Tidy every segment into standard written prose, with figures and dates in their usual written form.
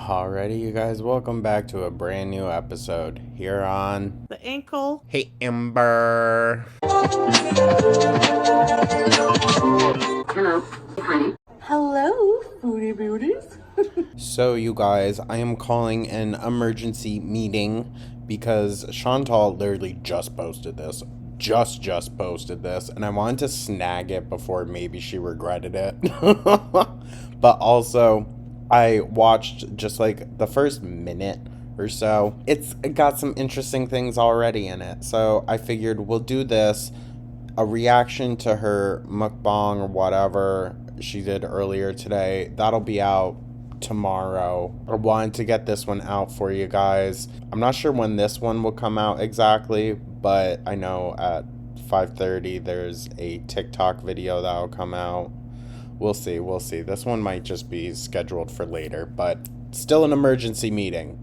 Alrighty, you guys, welcome back to a brand new episode here on The ankle. Hey Ember. Hello, foodie beauties. So, you guys, I am calling an emergency meeting because Chantal literally just posted this. Just posted this, and I wanted to snag it before maybe she regretted it. But also, I watched just like the first minute or so. It's got some interesting things already in it. So I figured we'll do this, a reaction to her mukbang or whatever she did earlier today. That'll be out tomorrow. I wanted to get this one out for you guys. I'm not sure when this one will come out exactly, but I know at 5:30 there's a TikTok video that'll come out. We'll see. This one might just be scheduled for later, but still an emergency meeting.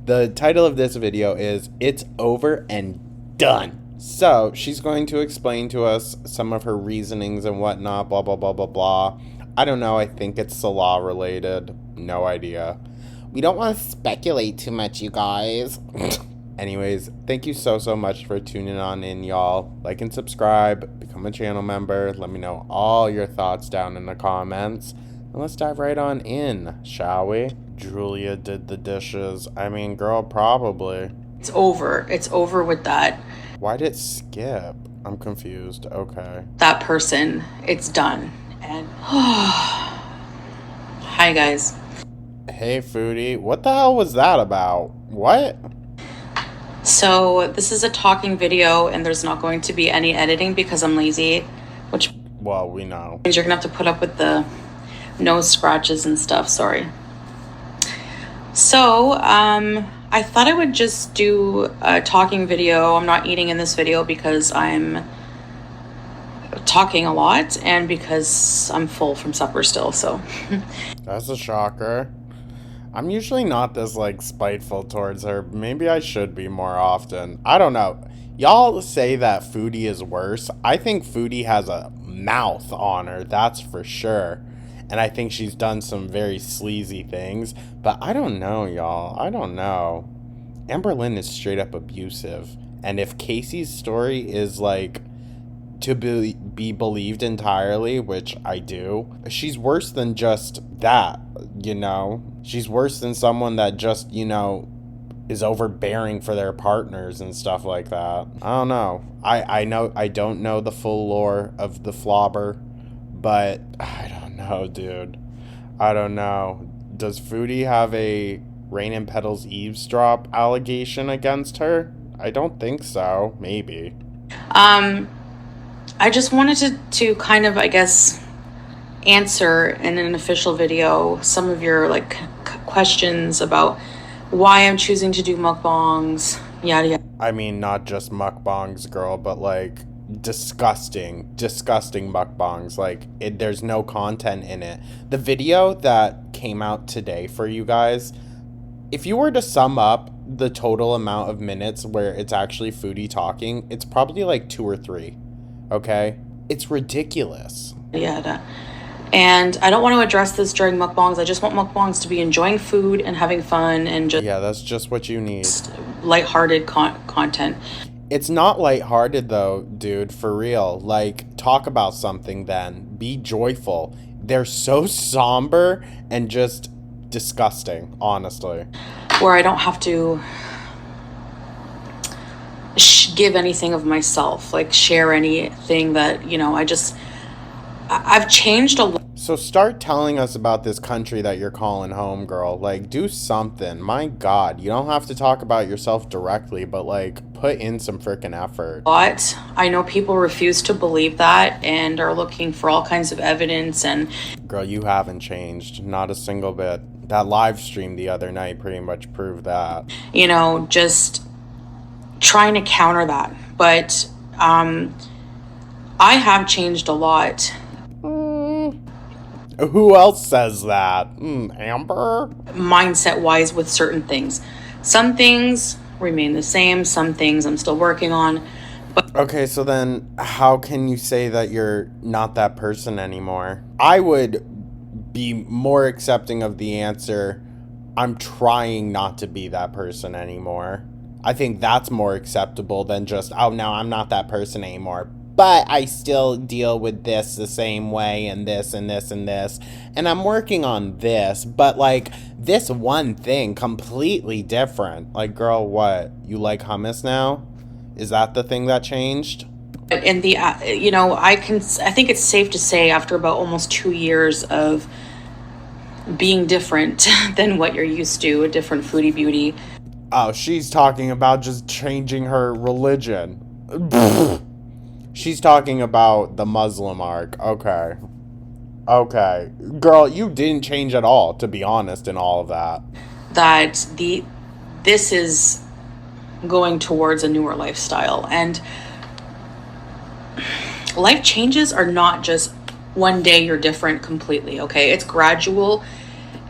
The title of this video is It's Over and Done. So she's going to explain to us some of her reasonings and whatnot, blah, blah, blah, blah, blah. I don't know. I think it's Salah related. No idea. We don't want to speculate too much, you guys. Anyways, thank you so much for tuning on in, y'all. Like and subscribe, become a channel member. Let me know all your thoughts down in the comments. And let's dive right on in, shall we? Julia did the dishes. I mean, girl, probably. It's over. It's over with that. Why did it skip? I'm confused. Okay. That person. It's done. And hi guys. Hey, foodie. What the hell was that about? What? So this is a talking video and there's not going to be any editing because I'm lazy, which Well, we know. means you're gonna have to put up with the nose scratches and stuff. Sorry. So I thought I would just do a talking video. I'm not eating in this video because I'm talking a lot and because I'm full from supper still, so That's a shocker. I'm usually not this, like, spiteful towards her. Maybe I should be more often. I don't know. Y'all say that Foodie is worse. I think Foodie has a mouth on her, that's for sure. And I think she's done some very sleazy things. But I don't know, y'all. I don't know. Amberlynn is straight up abusive. And if Casey's story is, like, to be believed entirely, which I do, she's worse than just that, you know? She's worse than someone that just, you know, is overbearing for their partners and stuff like that. I don't know. I don't know the full lore of the flobber, but I don't know, dude. I don't know. Does Foodie have a Rain and Petals eavesdrop allegation against her? I don't think so. Maybe. I just wanted to kind of, I guess, answer in an official video some of your like questions about why I'm choosing to do mukbangs, yada yada. I mean, not just mukbangs, girl, but like disgusting mukbangs. Like, there's no content in it. The video that came out today for you guys, if you were to sum up the total amount of minutes where it's actually Foodie talking, it's probably like 2 or 3. Okay? It's ridiculous. Yada. And I don't want to address this during mukbangs. I just want mukbangs to be enjoying food and having fun and just Yeah, that's just what you need. lighthearted content. It's not lighthearted though, dude, for real. Like, talk about something then. Be joyful. They're so somber and just disgusting, honestly. Where I don't have to give anything of myself, like share anything that, you know, I've changed a lot. So start telling us about this country that you're calling home, girl. Like, do something. My God, you don't have to talk about yourself directly, but like, put in some freaking effort. But I know people refuse to believe that and are looking for all kinds of evidence. And girl, you haven't changed. Not a single bit. That live stream the other night pretty much proved that. You know, just trying to counter that. But I have changed a lot. Who else says that? Amber? Mindset wise with certain things. Some things remain the same. Some things I'm still working on. But okay, so then how can you say that you're not that person anymore? I would be more accepting of the answer, I'm trying not to be that person anymore. I think that's more acceptable than just, oh no, I'm not that person anymore. But I still deal with this the same way and this and this and this. And I'm working on this, but like this one thing completely different. Like, girl, what? You like hummus now? Is that the thing that changed? In the I think it's safe to say after about almost 2 years of being different than what you're used to, a different foodie beauty. Oh, she's talking about just changing her religion. She's talking about the Muslim arc. Okay. Okay. Girl, you didn't change at all, to be honest, in all of that. That this is going towards a newer lifestyle, and life changes are not just one day you're different completely, okay? It's gradual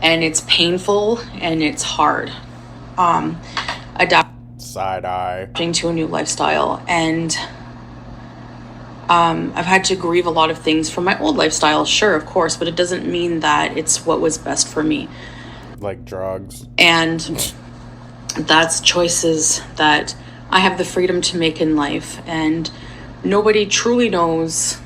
and it's painful and it's hard. Side eye. Adapting to a new lifestyle, and I've had to grieve a lot of things from my old lifestyle, sure, of course, but it doesn't mean that it's what was best for me. Like drugs. And that's choices that I have the freedom to make in life, and nobody truly knows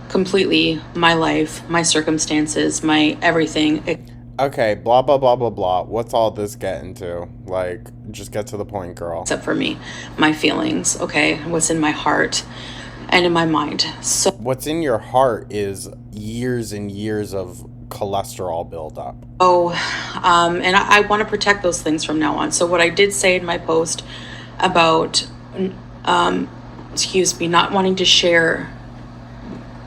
completely my life, my circumstances, my everything. Okay, blah, blah, blah, blah, blah. What's all this getting to? Like, just get to the point, girl. Except for me, my feelings, okay? What's in my heart and in my mind. So what's in your heart is years and years of cholesterol buildup. And I want to protect those things from now on. So what I did say in my post about, not wanting to share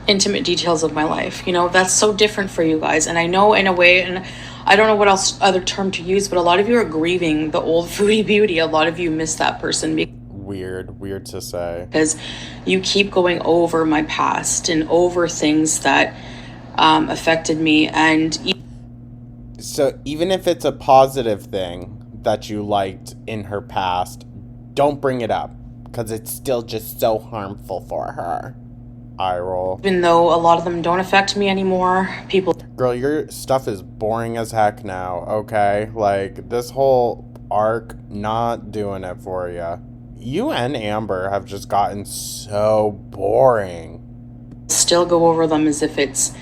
intimate details of my life, that's so different for you guys. And I know in a way, and I don't know what else other term to use, but a lot of you are grieving the old foodie beauty. A lot of you miss that person. Weird to say. Because you keep going over my past and over things that affected me. And so even if it's a positive thing that you liked in her past, don't bring it up, because it's still just so harmful for her. Eye roll. Even though a lot of them don't affect me anymore, Girl, your stuff is boring as heck now, okay? Like, this whole arc, not doing it for you. You and Amber have just gotten so boring. Still go over them as if it's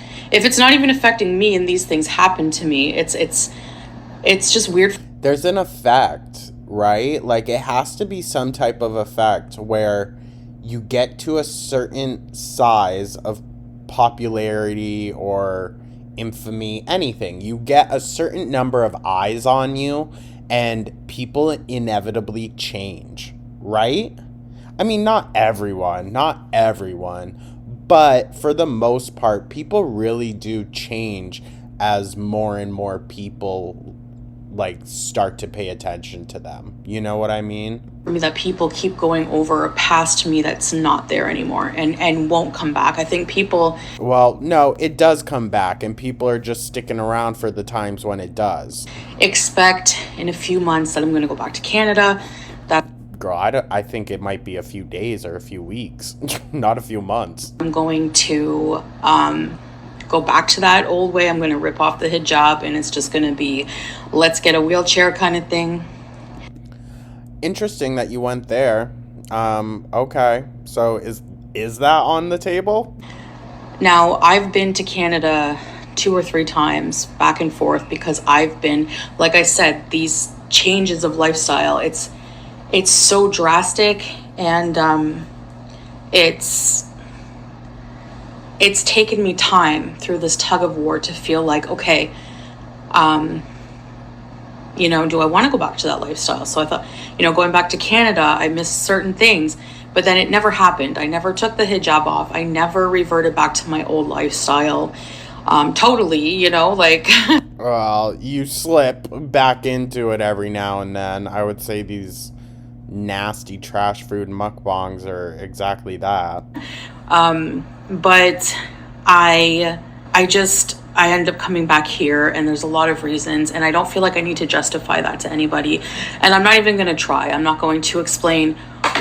not even affecting me, and these things happen to me. It's just weird. There's an effect, right? Like, it has to be some type of effect where you get to a certain size of popularity or infamy, anything. You get a certain number of eyes on you, and people inevitably change, right? I mean, not everyone, but for the most part, people really do change as more and more people like start to pay attention to them. You know what I mean? That people keep going over a past me that's not there anymore and won't come back. I think people... Well, no, it does come back, and people are just sticking around for the times when it does. Expect in a few months that I'm going to go back to Canada. Girl, I think it might be a few days or a few weeks, not a few months. I'm going to go back to that old way. I'm going to rip off the hijab, and it's just going to be, let's get a wheelchair kind of thing. Interesting that you went there. Okay, so is that on the table? Now, I've been to Canada 2 or 3 times back and forth because I've been, like I said, these changes of lifestyle, it's so drastic, and it's taken me time through this tug of war to feel like, okay, do I want to go back to that lifestyle? So I thought, going back to Canada, I missed certain things, but then it never happened. I never took the hijab off. I never reverted back to my old lifestyle. Totally, Well, you slip back into it every now and then. I would say these nasty trash food mukbangs are exactly that. But I end up coming back here, and there's a lot of reasons, and I don't feel like I need to justify that to anybody, and I'm not even going to try. I'm not going to explain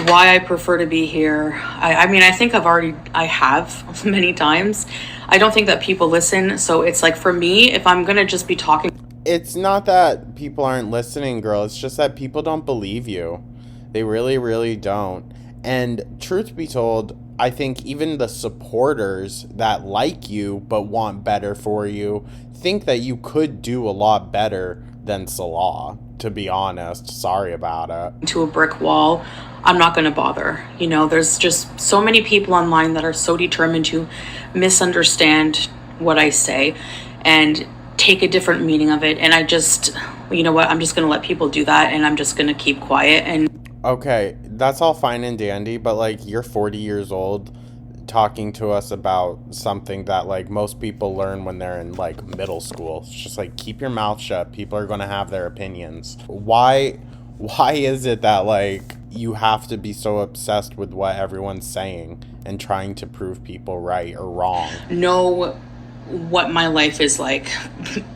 why I prefer to be here. I mean, I think I have many times. I don't think that people listen. So it's like, for me, if I'm going to just be talking. It's not that people aren't listening, girl. It's just that people don't believe you. They really, really don't. And truth be told, I think even the supporters that like you but want better for you think that you could do a lot better than Salah, to be honest. Sorry about it. To a brick wall, I'm not going to bother. There's just so many people online that are so determined to misunderstand what I say and take a different meaning of it. And I just, you know what, I'm just going to let people do that, and I'm just going to keep quiet. And Okay, that's all fine and dandy, but like you're 40 years old talking to us about something that like most people learn when they're in like middle school. It's just like keep your mouth shut. People are going to have their opinions. Why is it that like you have to be so obsessed with what everyone's saying and trying to prove people right or wrong? know what my life is like.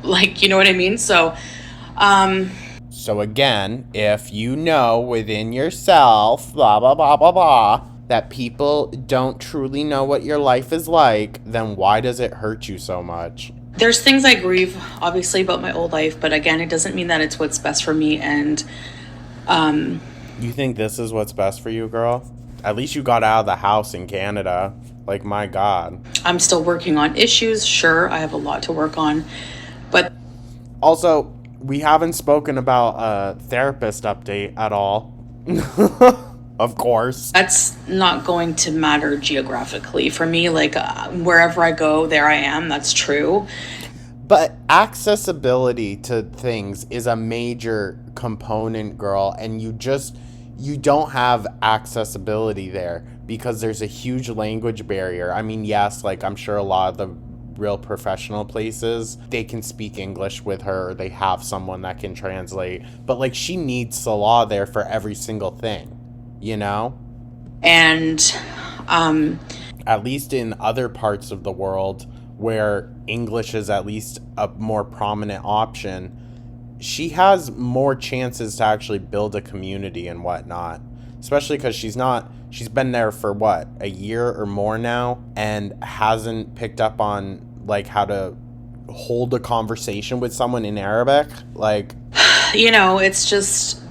Like, you know what I mean? So again, if you know within yourself, blah, blah, blah, blah, blah, that people don't truly know what your life is like, then why does it hurt you so much? There's things I grieve, obviously, about my old life, but again, it doesn't mean that it's what's best for me. And You think this is what's best for you, girl? At least you got out of the house in Canada. Like, my God. I'm still working on issues. Sure, I have a lot to work on, but Also, we haven't spoken about a therapist update at all. Of course. that's not going to matter geographically for me. Like, wherever I go, there I am. That's true. But accessibility to things is a major component, girl, and you don't have accessibility there because there's a huge language barrier. I mean, yes, like I'm sure a lot of the real professional places, they can speak English with her, or they have someone that can translate, but like she needs Salah there for every single thing, you know? And At least in other parts of the world where English is at least a more prominent option, she has more chances to actually build a community and whatnot. Especially because she's been there for what, a year or more now, and hasn't picked up on like how to hold a conversation with someone in Arabic. Like, it's just,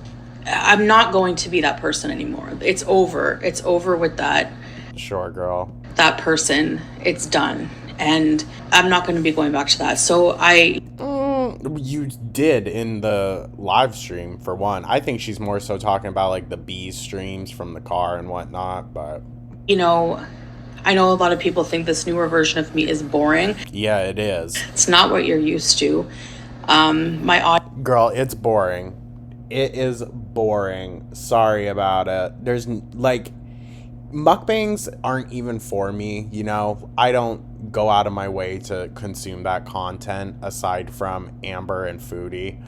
I'm not going to be that person anymore. It's over. It's over with sure, girl. that person. It's done. And I'm not going to be going back to that. So You did in the live stream, for one. I think she's more so talking about like the bees streams from the car and whatnot, but I know a lot of people think this newer version of me is boring. yeah, it is. It's not what you're used to. Girl, it's boring. It is boring. Sorry about it. There's like mukbangs aren't even for me, I don't go out of my way to consume that content aside from Amber and Foodie.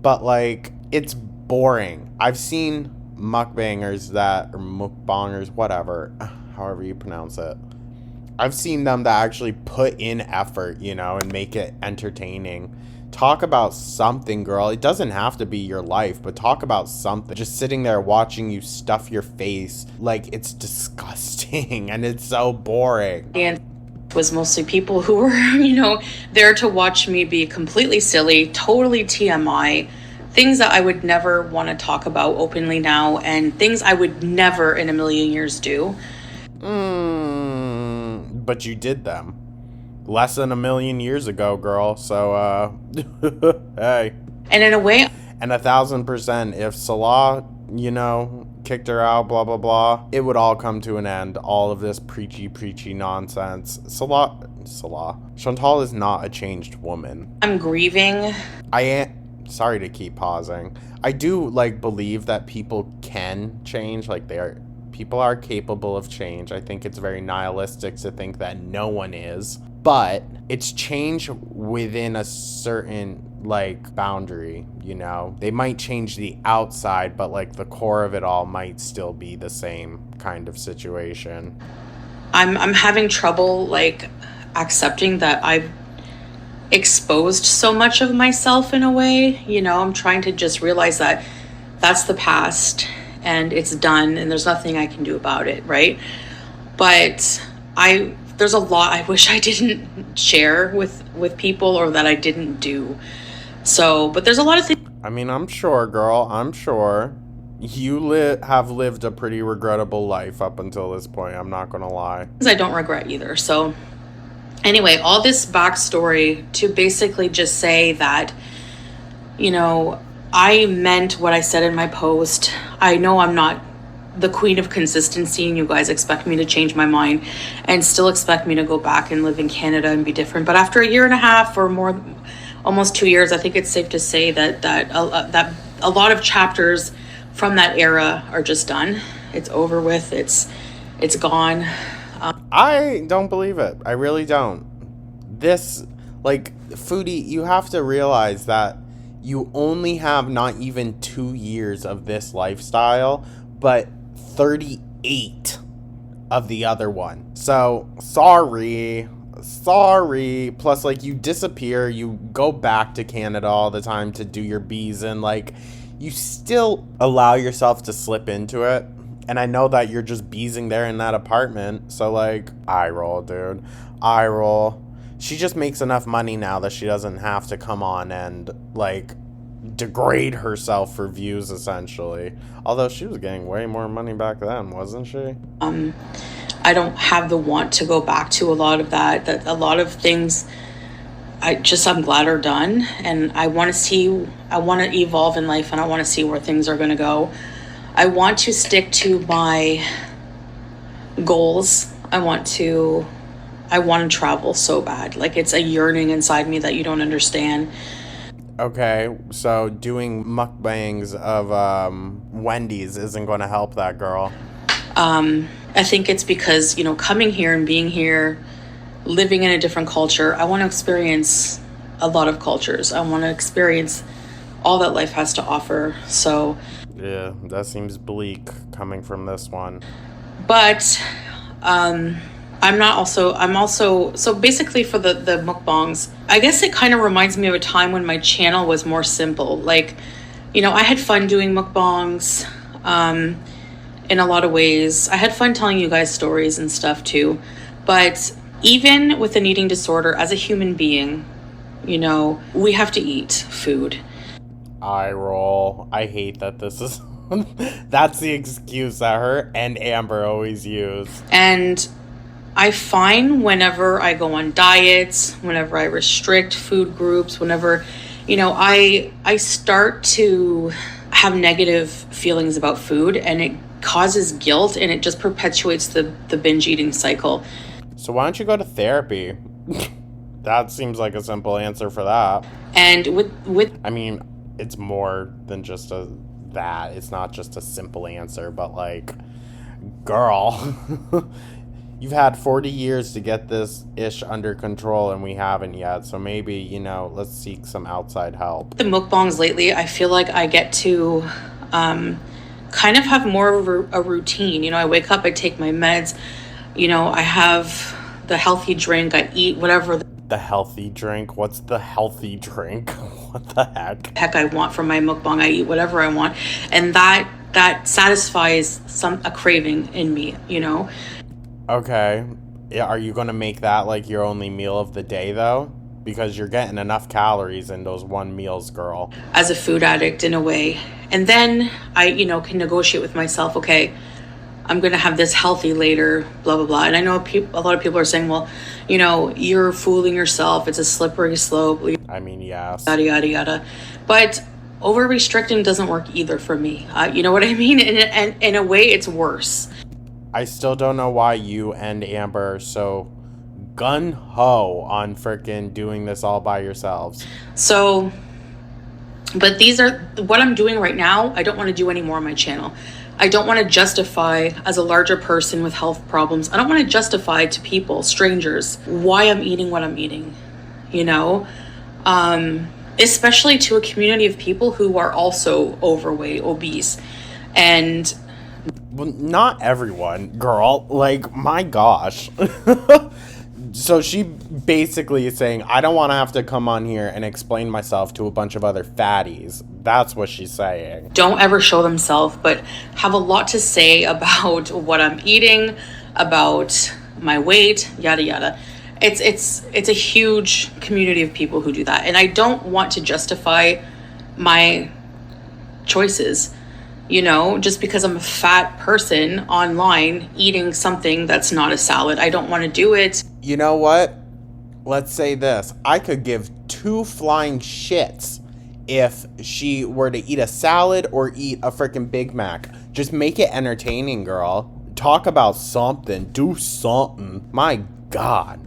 But like it's boring. I've seen mukbangers or mukbangers, whatever, however you pronounce it. I've seen them that actually put in effort, and make it entertaining. Talk about something, girl. It doesn't have to be your life, but talk about something. Just sitting there watching you stuff your face, like, it's disgusting and it's so boring. And was mostly people who were, there to watch me be completely silly, totally TMI, things that I would never want to talk about openly now, and things I would never in a million years do. But you did them. Less than a million years ago, girl. So, hey. And in a way, and 1,000%, if Salah, kicked her out, blah, blah, blah, it would all come to an end. All of this preachy nonsense. Chantal is not a changed woman. I'm grieving. I am sorry to keep pausing. I do, believe that people can change. People are capable of change. I think it's very nihilistic to think that no one is. But it's change within a certain, boundary, They might change the outside, but, the core of it all might still be the same kind of situation. I'm having trouble, accepting that I've exposed so much of myself in a way. I'm trying to just realize that that's the past and it's done and there's nothing I can do about it, right? But I there's a lot I wish I didn't share with people, or that I didn't do. So, but there's a lot of things. I mean, I'm sure, girl. I'm sure have lived a pretty regrettable life up until this point. I'm not gonna lie. I don't regret either. So, anyway, all this backstory to basically just say that, you know, I meant what I said in my post. I know I'm not the queen of consistency, and you guys expect me to change my mind and still expect me to go back and live in Canada and be different. But after a year and a half or more, almost 2 years, I think it's safe to say that a lot of chapters from that era are just done. It's over with. It's gone. I don't believe it. I really don't. This, like, Foodie, you have to realize that you only have not even 2 years of this lifestyle, but 38 of the other one. So, sorry. Plus, like, you disappear, you go back to Canada all the time to do your bees, and, like, you still allow yourself to slip into it. And I know that you're just beezing there in that apartment. So, like, eye roll, dude. Eye roll. She just makes enough money now that she doesn't have to come on and, like, degrade herself for views, essentially. Although she was getting way more money back then, wasn't she? I don't have the want to go back to a lot of that a lot of things I'm glad are done, and I want to evolve in life, and I want to see where things are going to go. I want to stick to my goals. I want to travel so bad. Like, it's a yearning inside me that you don't understand. Okay, so doing mukbangs of Wendy's isn't going to help that, girl. I think it's because, coming here and being here, living in a different culture, I want to experience a lot of cultures. I want to experience all that life has to offer. So, yeah, that seems bleak coming from this one. But I'm also, so basically for the mukbangs, I guess it kind of reminds me of a time when my channel was more simple. Like, I had fun doing mukbangs in a lot of ways. I had fun telling you guys stories and stuff too. But even with an eating disorder, as a human being, we have to eat food. Eye roll. I hate that this is... That's the excuse that her and Amber always use. And I find whenever I go on diets, whenever I restrict food groups, whenever, I start to have negative feelings about food, and it causes guilt, and it just perpetuates the binge eating cycle. So why don't you go to therapy? That seems like a simple answer for that. And with I mean, it's more than just that. It's not just a simple answer, but, like, girl, you've had 40 years to get this ish under control, and we haven't yet. So maybe, let's seek some outside help. The mukbangs lately, I feel like I get to kind of have more of a routine. I wake up, I take my meds, I have the healthy drink, I eat whatever the healthy drink? What's the healthy drink? What the heck I want from my mukbang. I eat whatever I want, and that satisfies a craving in me. Okay, yeah, are you gonna make that like your only meal of the day though? Because you're getting enough calories in those one meals, girl. As a food addict, in a way. And then I can negotiate with myself, okay, I'm going to have this healthy later, blah, blah, blah. And I know a lot of people are saying, well, you're fooling yourself. It's a slippery slope. I mean, yes. Yada, yada, yada. But over restricting doesn't work either for me. You know what I mean? And in a way, it's worse. I still don't know why you and Amber are so gun-ho on freaking doing this all by yourselves. So, but these are what I'm doing right now. I don't want to do any more on my channel. I don't want to justify, as a larger person with health problems, I don't want to justify to people, strangers, why I'm eating what I'm eating, especially to a community of people who are also overweight, obese. And well, not everyone, girl. Like, my gosh. So she basically is saying, I don't want to have to come on here and explain myself to a bunch of other fatties. That's what she's saying. Don't ever show themselves, but have a lot to say about what I'm eating, about my weight, yada yada. It's a huge community of people who do that, and I don't want to justify my choices, just because I'm a fat person online eating something that's not a salad. I don't want to do it. You know what? Let's say this. I could give two flying shits if she were to eat a salad or eat a freaking Big Mac. Just make it entertaining, girl. Talk about something. Do something. My God.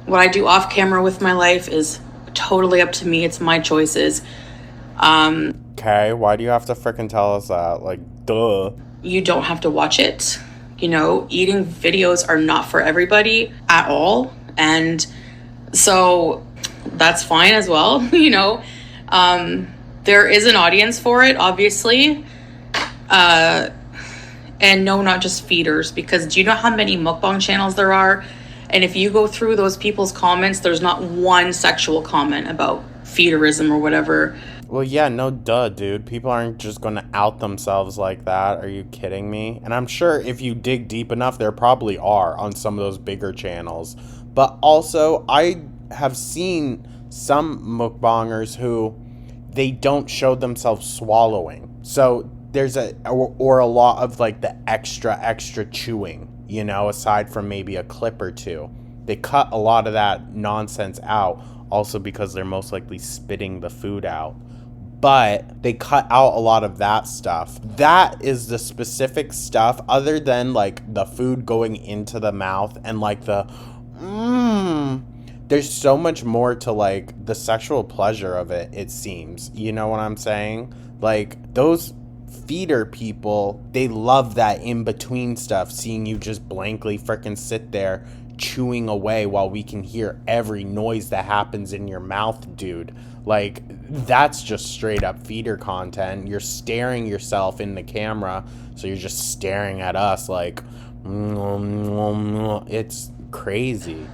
What I do off camera with my life is totally up to me. It's my choices. Okay, why do you have to freaking tell us that? Like, duh. You don't have to watch it. Eating videos are not for everybody at all. And so that's fine as well. There is an audience for it, obviously. And no, not just feeders, because do you know how many mukbang channels there are? And if you go through those people's comments, there's not one sexual comment about feederism or whatever. Well, yeah, no duh, dude. People aren't just going to out themselves like that. Are you kidding me? And I'm sure if you dig deep enough, there probably are on some of those bigger channels. But also, I have seen some mukbangers who they don't show themselves swallowing. So there's a lot of like the extra chewing, aside from maybe a clip or two. They cut a lot of that nonsense out, also because they're most likely spitting the food out. But they cut out a lot of that stuff. That is the specific stuff, other than like the food going into the mouth and like the there's so much more to like the sexual pleasure of it seems. You know what I'm saying? Like those feeder people, they love that in between stuff, seeing you just blankly freaking sit there chewing away while we can hear every noise that happens in your mouth, dude. Like, that's just straight up feeder content. You're staring yourself in the camera, so you're just staring at us like, it's crazy.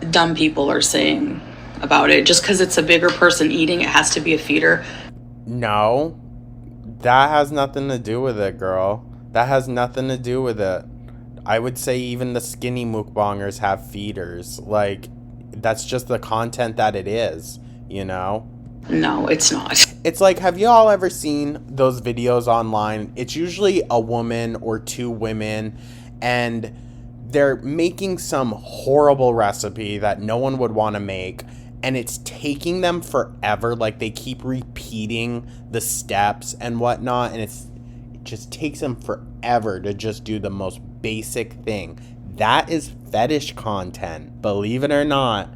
Dumb people are saying about it. Just because it's a bigger person eating, it has to be a feeder. No, that has nothing to do with it, girl. That has nothing to do with it. I would say even the skinny mukbangers have feeders. Like, that's just the content that it is, No, it's not. It's like, have you all ever seen those videos online? It's usually a woman or two women, and they're making some horrible recipe that no one would want to make, and it's taking them forever. Like, they keep repeating the steps and whatnot, and it just takes them forever to just do the most basic thing. That is fetish content. Believe it or not,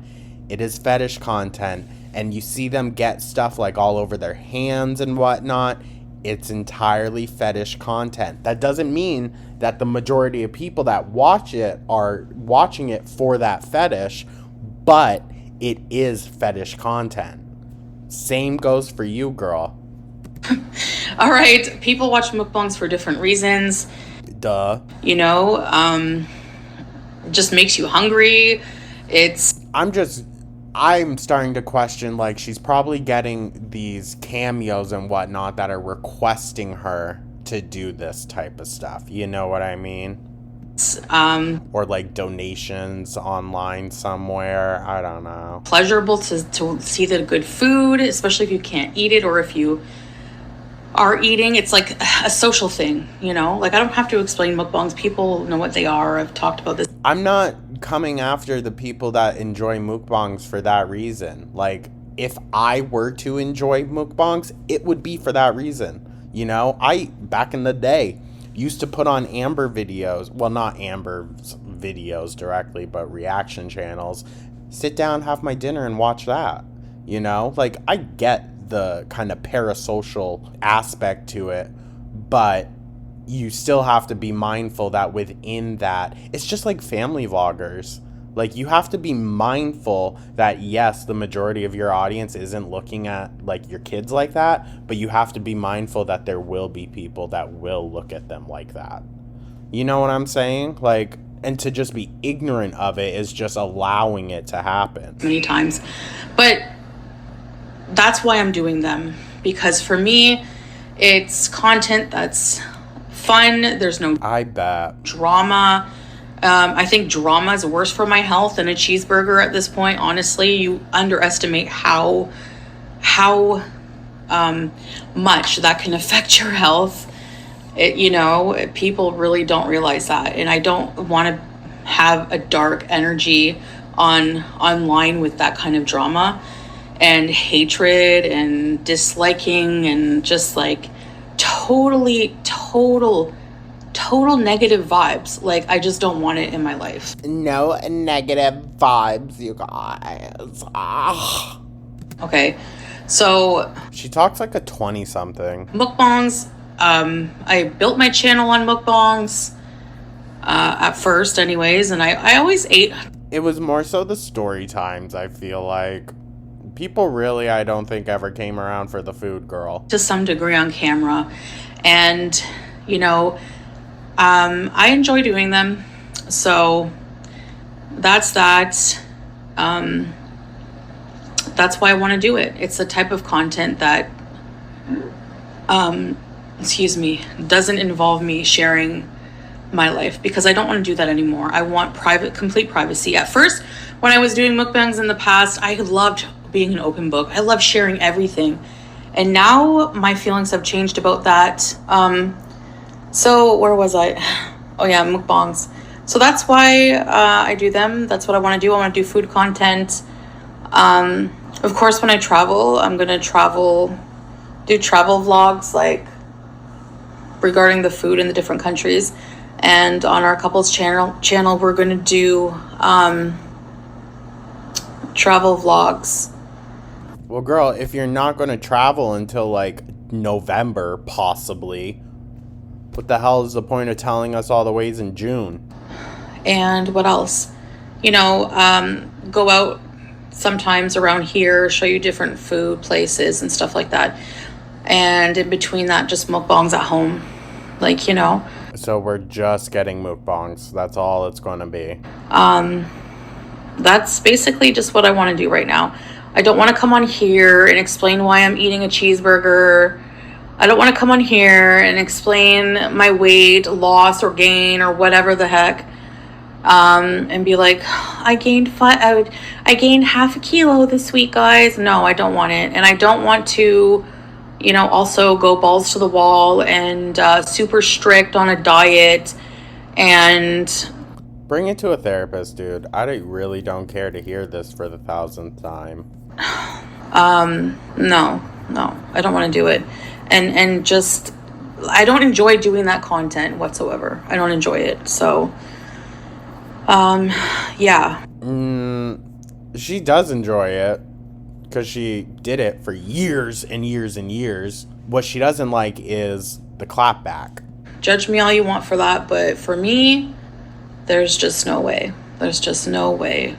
it is fetish content. And you see them get stuff like all over their hands and whatnot. It's entirely fetish content. That doesn't mean that the majority of people that watch it are watching it for that fetish, but it is fetish content. Same goes for you, girl. All right, people watch mukbangs for different reasons. Duh. It just makes you hungry. I'm starting to question, like, she's probably getting these cameos and whatnot that are requesting her to do this type of stuff. You know what I mean? Or like donations online somewhere. I don't know. Pleasurable to see the good food, especially if you can't eat it, or if you are eating. It's like a social thing, Like, I don't have to explain mukbangs. People know what they are. I've talked about this. I'm not coming after the people that enjoy mukbangs for that reason. Like, if I were to enjoy mukbangs, it would be for that reason. I, back in the day, used to put on Amber videos. Well, not Amber's videos directly, but reaction channels. Sit down, have my dinner, and watch that. Like, I get the kind of parasocial aspect to it, but you still have to be mindful that within that, it's just like family vloggers. Like, you have to be mindful that, yes, the majority of your audience isn't looking at, like, your kids like that, but you have to be mindful that there will be people that will look at them like that. You know what I'm saying? Like, and to just be ignorant of it is just allowing it to happen. Many times. But that's why I'm doing them. Because for me, it's content that's fun. There's no I bet. drama. I think drama is worse for my health than a cheeseburger at this point. Honestly, you underestimate how much that can affect your health. People really don't realize that, and I don't want to have a dark energy online with that kind of drama and hatred and disliking and just like total negative vibes. Like, I just don't want it in my life. No negative vibes, you guys. Okay, so she talks like a 20-something. Mukbangs. I built my channel on mukbangs at first anyways, and I always ate. It was more so the story times, I feel like. People really, I don't think, ever came around for the food, girl. To some degree on camera. And, I enjoy doing them. So that's that. That's why I want to do it. It's the type of content that, doesn't involve me sharing my life, because I don't want to do that anymore. I want complete privacy. At first, when I was doing mukbangs in the past, I loved being an open book. I love sharing everything. And now my feelings have changed about that. So where was I? Oh yeah, mukbangs. So that's why I do them. That's what I want to do. I want to do food content. Of course, when I travel, I'm going to do travel vlogs, like regarding the food in the different countries. And on our couples channel, we're going to do travel vlogs. Well, girl, if you're not going to travel until like November, possibly, what the hell is the point of telling us all the ways in June? And what else? Go out sometimes around here, show you different food places and stuff like that. And in between that, just mukbangs at home. So we're just getting mukbangs. That's all it's going to be. That's basically just what I want to do right now. I don't want to come on here and explain why I'm eating a cheeseburger. I don't want to come on here and explain my weight loss or gain or whatever the heck. And be like, I gained half a kilo this week, guys. No, I don't want it. And I don't want to, also go balls to the wall and super strict on a diet and... Bring it to a therapist, dude. I really don't care to hear this for the 1,000th time. No, I don't want to do it. And just, I don't enjoy doing that content whatsoever. I don't enjoy it. So, yeah. She does enjoy it because she did it for years and years and years. What she doesn't like is the clapback. Judge me all you want for that, but for me, there's just no way. There's just no way.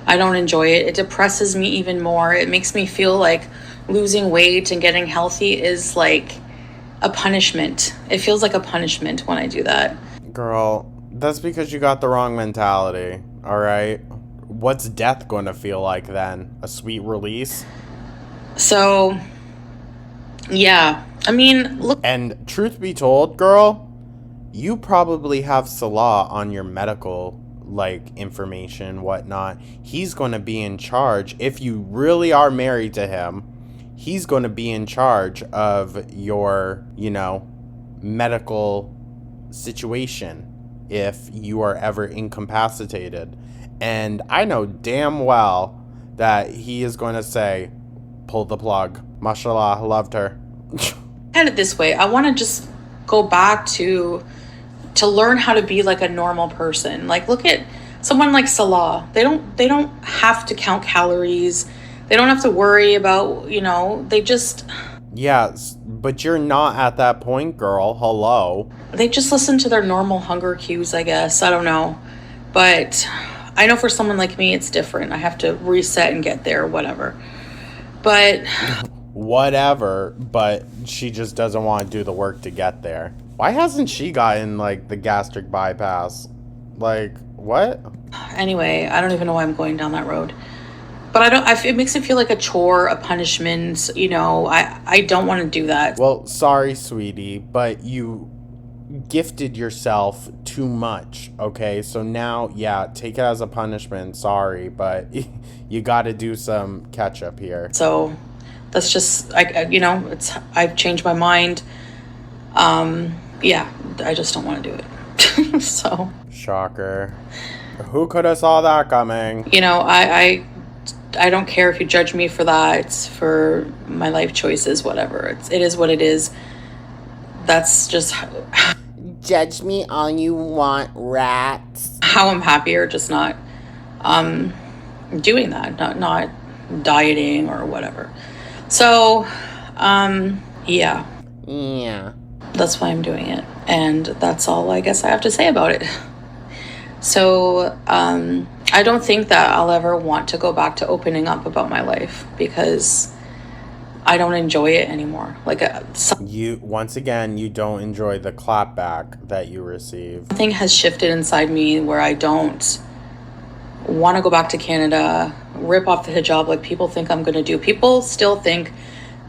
I don't enjoy it. It depresses me even more. It makes me feel like losing weight and getting healthy is like a punishment. It feels like a punishment when I do that. Girl, that's because you got the wrong mentality, all right? What's death going to feel like then? A sweet release? So, yeah. I mean, look. And truth be told, girl, you probably have Salah on your medical, information, whatnot. He's going to be in charge. If you really are married to him, he's going to be in charge of your, medical situation if you are ever incapacitated. And I know damn well that he is going to say, pull the plug. Mashallah, loved her. Head it this way. I want to just go back to learn how to be like a normal person. Like, look at someone like Salah. They don't have to count calories. They don't have to worry about, they just... Yeah, but you're not at that point, girl. Hello. They just listen to their normal hunger cues, I guess. I don't know. But I know for someone like me, it's different. I have to reset and get there, whatever. But... Whatever, but she just doesn't want to do the work to get there. Why hasn't she gotten, the gastric bypass? What? Anyway, I don't even know why I'm going down that road. But I don't, it makes it feel like a chore, a punishment. You know, I don't want to do that. Well, sorry, sweetie, but you gifted yourself too much, okay? So now, yeah, take it as a punishment. Sorry, but you got to do some catch up here. So that's just, you know, I've changed my mind. Yeah, I just don't want to do it. So. Shocker. Who could have saw that coming? You know, I don't care if you judge me for that, for my life choices, whatever. It is what it is. That's just Judge me all you want, rats. how I'm happier, just not doing that, not dieting or whatever. So, yeah. Yeah. That's why I'm doing it. And that's all I guess I have to say about it. So, I don't think that I'll ever want to go back to opening up about my life because I don't enjoy it anymore. Like you once again, you don't enjoy the clapback that you receive. Something has shifted inside me where I don't want to go back to Canada, rip off the hijab like people think I'm going to do. People still think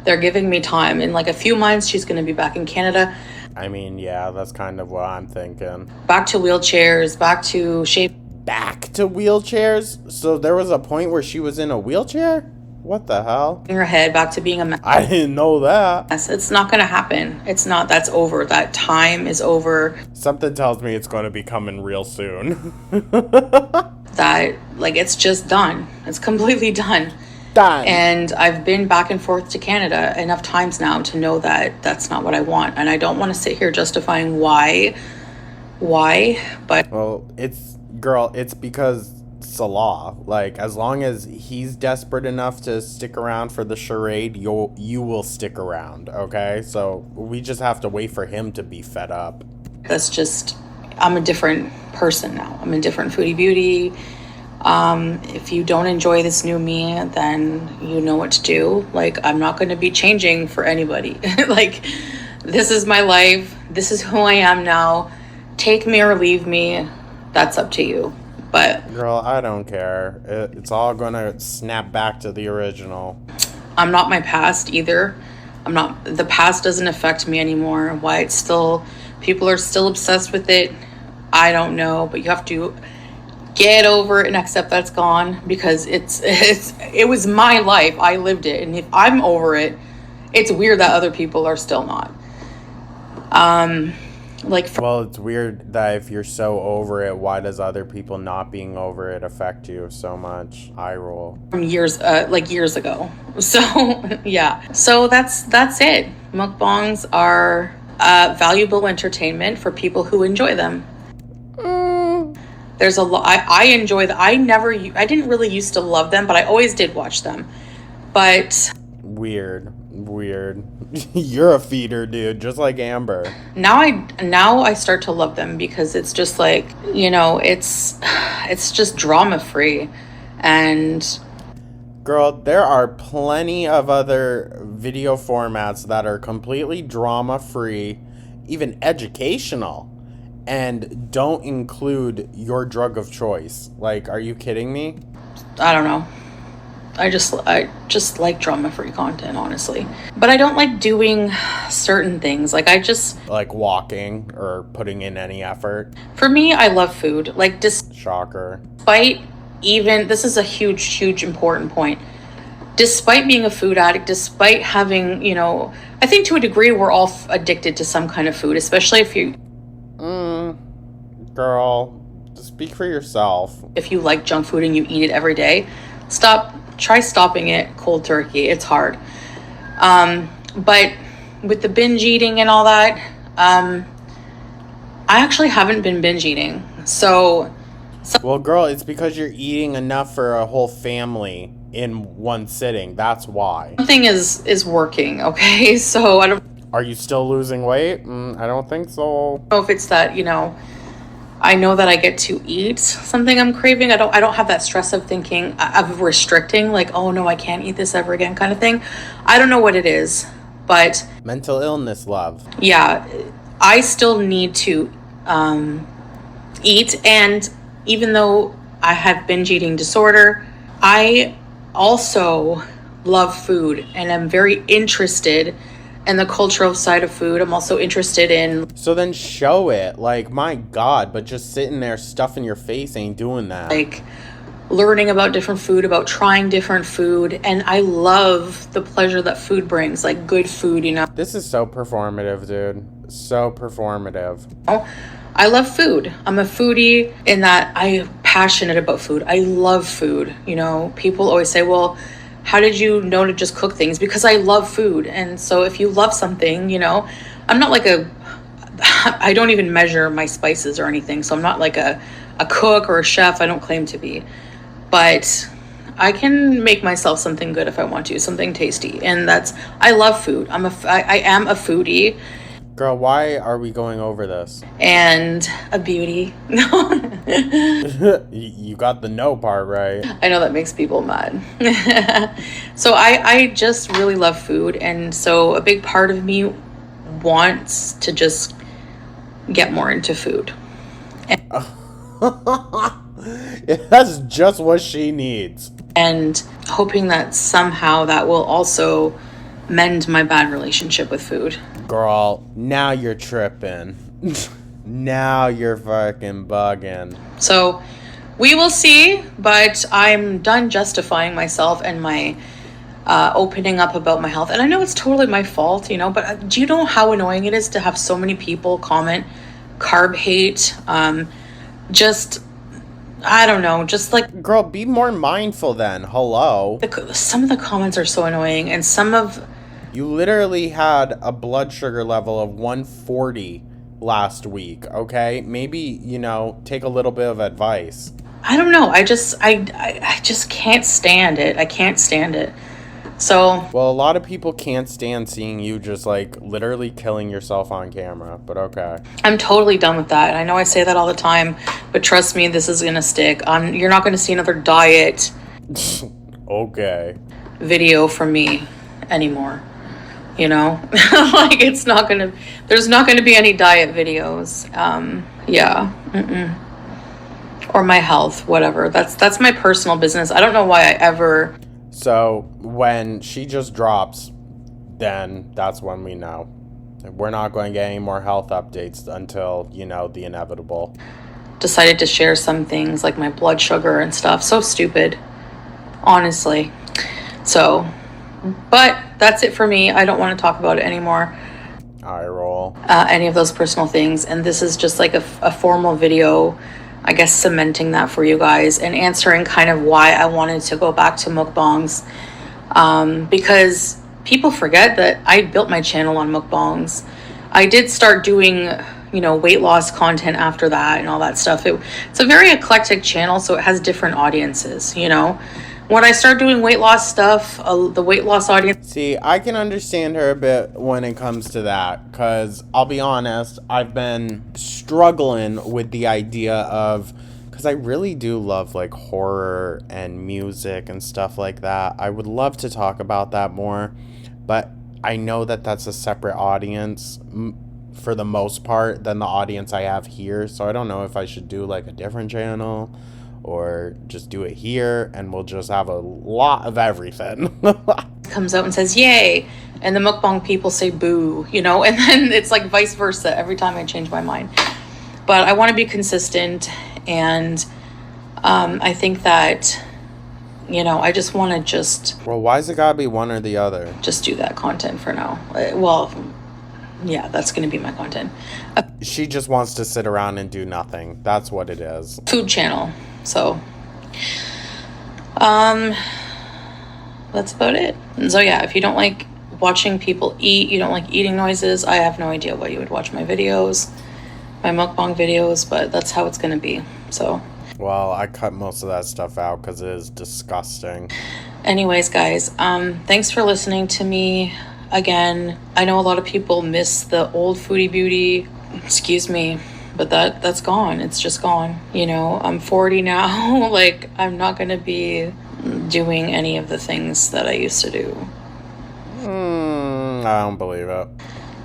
they're giving me time. In like a few months, she's going to be back in Canada. I mean, yeah, that's kind of what I'm thinking. Back to wheelchairs, back to shape. Back to wheelchairs? So there was a point where she was in a wheelchair? What the hell? Her head, back to being a mess. I didn't know that. It's not going to happen. It's not. That's over. That time is over. Something tells me it's going to be coming real soon. That, like, it's just done. It's completely done. Done. And I've been back and forth to Canada enough times now to know that that's not what I want. And I don't want to sit here justifying why, but... Well, it's because Salah. Like, as long as he's desperate enough to stick around for the charade, you will stick around, okay? So we just have to wait for him to be fed up. That's just, I'm a different person now. I'm a different foodie beauty. If you don't enjoy this new me, then you know what to do. Like, I'm not going to be changing for anybody. Like, this is my life. This is who I am now. Take me or leave me. That's up to you. But girl, I don't care. It's all gonna snap back to the original. I'm not my past either. The past doesn't affect me anymore. Why it's still, people are still obsessed with it, I don't know. But you have to get over it and accept that's gone, because it was my life. I lived it, and if I'm over it, it's weird that other people are still not. Well, it's weird that if you're so over it, why does other people not being over it affect you so much? I roll. From years ago. So yeah. So that's it. Mukbangs are valuable entertainment for people who enjoy them. There's a lot. I enjoy them. I didn't really used to love them, but I always did watch them. But weird. You're a feeder, dude, just like Amber. Now I start to love them because it's just like, you know, it's just drama free. And girl, there are plenty of other video formats that are completely drama free, even educational, and don't include your drug of choice. Like, are you kidding me? I don't know. I just like drama-free content, honestly. But I don't like doing certain things. Like, like walking or putting in any effort. For me, I love food. Like, shocker. This is a huge, important point. Despite being a food addict, despite having, you know, I think to a degree we're all addicted to some kind of food, especially if you... Girl, just speak for yourself. If you like junk food and you eat it every day, try stopping it cold turkey. It's hard. But with the binge eating and all that, I actually haven't been binge eating. So well, girl, it's because you're eating enough for a whole family in one sitting. That's why. Something is working, okay? So I don't... Are you still losing weight? I don't think so. I don't know if it's that, you know, I know that I get to eat something I'm craving. I don't have that stress of thinking, of restricting, like, oh no, I can't eat this ever again kind of thing. I don't know what it is, but... mental illness, love. Yeah, I still need to eat. And even though I have binge eating disorder, I also love food and I'm very interested in the cultural side of food. I'm also interested in So then show it. Like, my God, but just sitting there stuffing your face ain't doing that. like learning about different food, about trying different food. And I love the pleasure that food brings, like good food, you know. This is so performative, dude. So performative. I love food. I'm a foodie in that I'm passionate about food. I love food. You know, people always say, well, how did you know to just cook things? Because I love food. And so if you love something, you know, I'm not like I don't even measure my spices or anything. So I'm not like a cook or a chef. I don't claim to be. But I can make myself something good if I want to, something tasty. And I love food. I am a foodie. Girl, why are we going over this? And a beauty. You got the no part right. I know that makes people mad. So I just really love food. And so a big part of me wants to just get more into food. That's just what she needs. And hoping that somehow that will also mend my bad relationship with food. Girl, now you're tripping. Now you're fucking bugging. So we will see, but I'm done justifying myself and my opening up about my health. And I know it's totally my fault, you know, but do you know how annoying it is to have so many people comment carb hate? I don't know, just like... Girl, be more mindful then. Hello. Some of the comments are so annoying, and some of... You literally had a blood sugar level of 140 last week, okay? Maybe, you know, take a little bit of advice. I don't know. I just can't stand it. I can't stand it. So... Well, a lot of people can't stand seeing you just, like, literally killing yourself on camera, but okay. I'm totally done with that. I know I say that all the time, but trust me, this is going to stick. You're not going to see another diet Okay. video from me anymore. You know? Like, there's not going to be any diet videos. Yeah. Mm-mm. Or my health, whatever. That's my personal business. I don't know why I ever... So, when she just drops, then that's when we know. We're not going to get any more health updates until, you know, the inevitable. Decided to share some things like my blood sugar and stuff. So stupid. Honestly. So, but that's it for me. I don't want to talk about it anymore. Eye roll. Any of those personal things. And this is just like a formal video, I guess, cementing that for you guys and answering kind of why I wanted to go back to mukbangs. Because people forget that I built my channel on mukbangs. I did start doing, you know, weight loss content after that and all that stuff. It's a very eclectic channel, so it has different audiences, you know. When I start doing weight loss stuff, the weight loss audience... See, I can understand her a bit when it comes to that, because I'll be honest, I've been struggling with the idea of... Because I really do love, like, horror and music and stuff like that. I would love to talk about that more, but I know that that's a separate audience for the most part than the audience I have here, so I don't know if I should do, like, a different channel or just do it here and we'll just have a lot of everything. comes out and says yay, and the mukbang people say boo, you know, and then it's like vice versa every time I change my mind. But I want to be consistent, and I think that, you know, I just want to just... Well, why's it gotta be one or the other? Just do that content for now. Well, yeah, that's going to be my content. She just wants to sit around and do nothing. That's what it is. Food channel. So, that's about it. And so, yeah, if you don't like watching people eat, you don't like eating noises, I have no idea why you would watch my videos, my mukbang videos, but that's how it's going to be. So, well, I cut most of that stuff out because it is disgusting. Anyways, guys, thanks for listening to me again. I know a lot of people miss the old Foodie Beauty. Excuse me. But that's gone. It's just gone. You know, I'm 40 now. Like, I'm not going to be doing any of the things that I used to do. I don't believe it.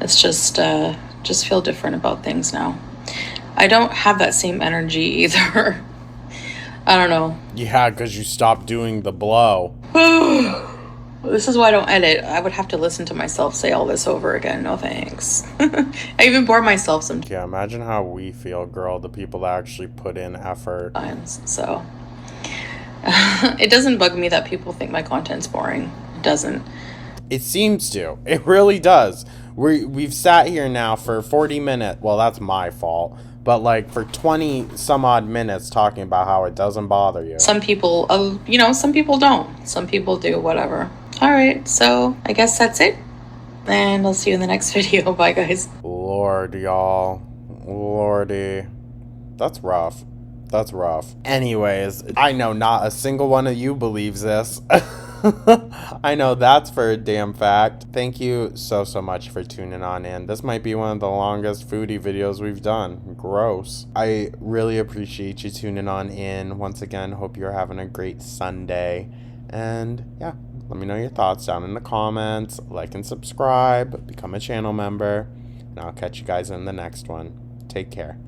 It's just feel different about things now. I don't have that same energy either. I don't know. Yeah, because you stopped doing the blow. This is why I don't edit. I would have to listen to myself say all this over again. No thanks. I even bore myself sometimes. Yeah, imagine how we feel, girl, the people that actually put in effort. So it doesn't bug me that people think my content's boring. It doesn't. It seems to. It really does. We've sat here now for 40 minutes. Well, that's my fault. But like for 20 some odd minutes talking about how it doesn't bother you. Some people, some people don't. Some people do, whatever. All right, so I guess that's it. And I'll see you in the next video. Bye, guys. Lord, y'all. Lordy. That's rough. That's rough. Anyways, I know not a single one of you believes this. I know that's for a damn fact. Thank you so much for tuning on in. This might be one of the longest foodie videos we've done. Gross. I really appreciate you tuning on in. Once again, hope you're having a great Sunday. And yeah, let me know your thoughts down in the comments. Like and subscribe. Become a channel member. And I'll catch you guys in the next one. Take care.